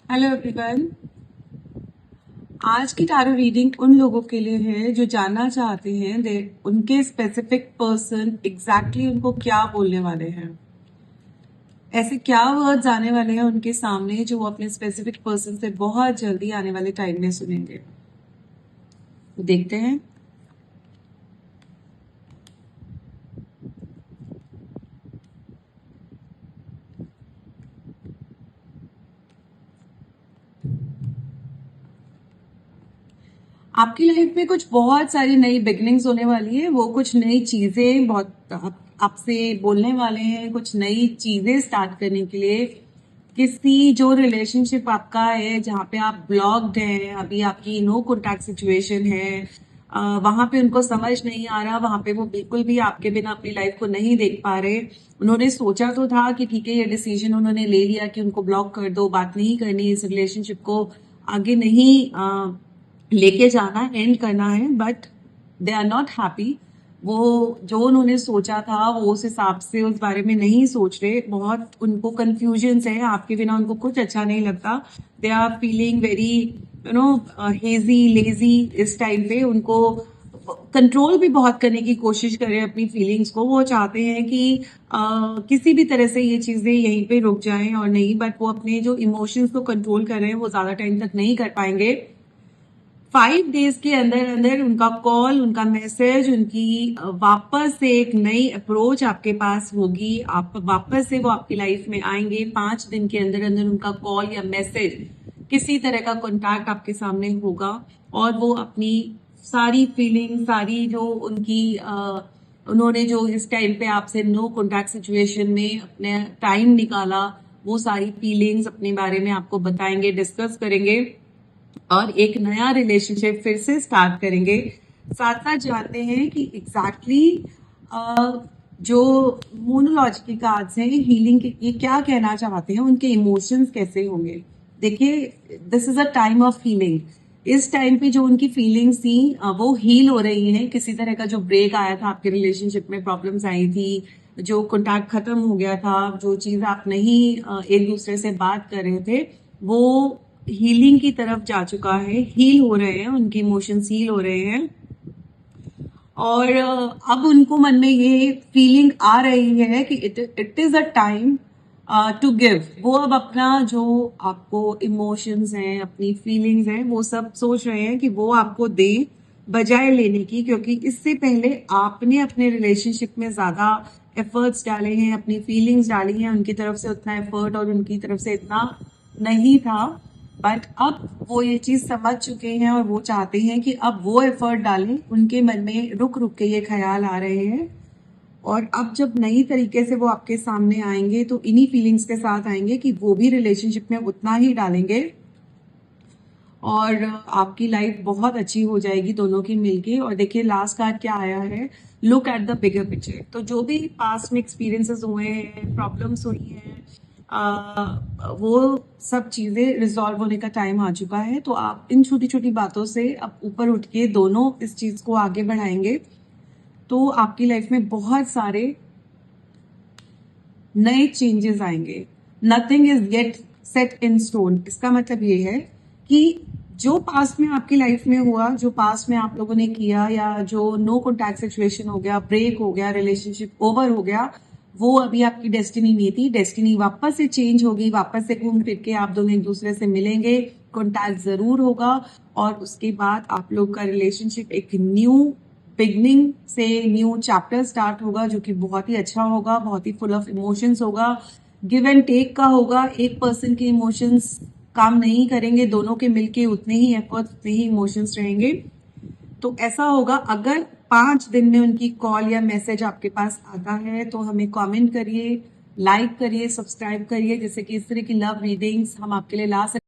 Hello everyone. आज की tarot reading उन लोगों के लिए है जो जानना चाहते हैं दे उनके स्पेसिफिक पर्सन एग्जैक्टली उनको क्या बोलने वाले हैं। ऐसे क्या वर्ड्स आने वाले हैं उनके सामने जो वो अपने स्पेसिफिक पर्सन से बहुत जल्दी आने वाले टाइम में सुनेंगे। तो देखते हैं। आपकी लाइफ में कुछ बहुत सारी नई बिगनिंग्स होने वाली है। वो कुछ नई चीजें बहुत आपसे बोलने वाले हैं, कुछ नई चीजें स्टार्ट करने के लिए। किसी जो रिलेशनशिप आपका है जहाँ पे आप ब्लॉक्ड हैं, अभी आपकी नो कॉन्टैक्ट सिचुएशन है, वहां पे उनको समझ नहीं आ रहा, वहां पे वो बिल्कुल भी आपके बिना अपनी लाइफ को नहीं देख पा रहे। उन्होंने सोचा तो था कि ठीक है, ये डिसीजन उन्होंने ले लिया कि उनको ब्लॉक कर दो, बात नहीं करनी, इस रिलेशनशिप को आगे नहीं लेके जाना, एंड करना है, but they are not happy. वो जो उन्होंने सोचा था वो उस हिसाब से उस बारे में नहीं सोच रहे। बहुत उनको कंफ्यूजन है, आपके बिना उनको कुछ अच्छा नहीं लगता। They are feeling very hazy lazy. इस टाइम पे उनको कंट्रोल भी बहुत करने की कोशिश कर रहे हैं अपनी फीलिंग्स को। वो चाहते हैं कि किसी भी तरह से ये चीजें यहीं पे रुक जाएं और नहीं, बट वो अपने जो इमोशंस को कंट्रोल कर रहे हैं वो ज्यादा टाइम तक नहीं कर पाएंगे। 5 डेज के अंदर अंदर उनका कॉल, उनका मैसेज, उनकी वापस से एक नई अप्रोच आपके पास होगी। आप वापस से वो आपकी लाइफ में आएंगे। 5 दिन के अंदर अंदर उनका कॉल या मैसेज, किसी तरह का कॉन्टैक्ट आपके सामने होगा और वो अपनी सारी फीलिंग, सारी जो उनकी उन्होंने जो इस टाइम पे आपसे नो कॉन्टैक्ट सिचुएशन में अपने टाइम निकाला, वो सारी फीलिंग्स अपने बारे में आपको बताएंगे, डिस्कस करेंगे और एक नया रिलेशनशिप फिर से स्टार्ट करेंगे। साथ साथ जानते हैं कि एग्जैक्टली जो मोनोलॉजी की कार्ड्स हैं, हीलिंग के ये क्या कहना चाहते हैं, उनके इमोशंस कैसे होंगे। देखिए, this is a time of healing. इस टाइम पे जो उनकी फीलिंग्स थी वो हील हो रही हैं। किसी तरह का जो ब्रेक आया था आपके रिलेशनशिप में, प्रॉब्लम्स आई थी, जो कॉन्टैक्ट खत्म हो गया था, जो चीज आप नहीं एक दूसरे से बात कर रहे थे, वो हीलिंग की तरफ जा चुका है। हील हो रहे हैं, उनके इमोशंस हील हो रहे हैं और अब उनको मन में ये फीलिंग आ रही है कि it is a time to give. वो अब अपना जो आपको इमोशंस हैं, अपनी फीलिंग्स हैं, वो सब सोच रहे हैं कि वो आपको दे बजाय लेने की, क्योंकि इससे पहले आपने अपने रिलेशनशिप में ज्यादा एफर्ट्स डाले हैं, अपनी फीलिंग्स डाली हैं। उनकी तरफ से उतना एफर्ट और उनकी तरफ से इतना नहीं था, बट अब वो ये चीज समझ चुके हैं और वो चाहते हैं कि अब वो एफर्ट डालें। उनके मन में रुक रुक के ये ख्याल आ रहे हैं और अब जब नई तरीके से वो आपके सामने आएंगे तो इन्हीं फीलिंग्स के साथ आएंगे कि वो भी रिलेशनशिप में उतना ही डालेंगे और आपकी लाइफ बहुत अच्छी हो जाएगी दोनों की मिलके। और देखिए, लास्ट कार्ड क्या आया है, look at the bigger picture. तो जो भी पास्ट में एक्सपीरियंसेस हुए हैं, प्रॉब्लम्स हुई हैं, वो सब चीजें रिजॉल्व होने का टाइम आ चुका है। तो आप इन छोटी छोटी बातों से अब ऊपर उठ के दोनों इस चीज को आगे बढ़ाएंगे तो आपकी लाइफ में बहुत सारे नए चेंजेस आएंगे। Nothing is yet set in stone. इसका मतलब ये है कि जो पास्ट में आपकी लाइफ में हुआ, जो पास्ट में आप लोगों ने किया, या जो नो कॉन्टैक्ट सिचुएशन हो गया, ब्रेक हो गया, रिलेशनशिप ओवर हो गया, वो अभी आपकी डेस्टिनी नहीं थी। डेस्टिनी वापस से चेंज होगी, वापस से घूम फिर के आप दोनों एक दूसरे से मिलेंगे, कॉन्टैक्ट जरूर होगा और उसके बाद आप लोग का रिलेशनशिप एक न्यू बिगनिंग से, न्यू चैप्टर स्टार्ट होगा, जो कि बहुत ही अच्छा होगा, बहुत ही फुल ऑफ इमोशंस होगा, गिव एंड टेक का होगा। एक पर्सन के इमोशंस काम नहीं करेंगे, दोनों के मिलके उतने ही एफर्ट्स, उतने ही इमोशंस रहेंगे। तो ऐसा होगा। अगर 5 दिन में उनकी कॉल या मैसेज आपके पास आता है तो हमें कमेंट करिए, लाइक करिए, सब्सक्राइब करिए, जिससे कि इस तरह की लव रीडिंग्स हम आपके लिए ला सकें।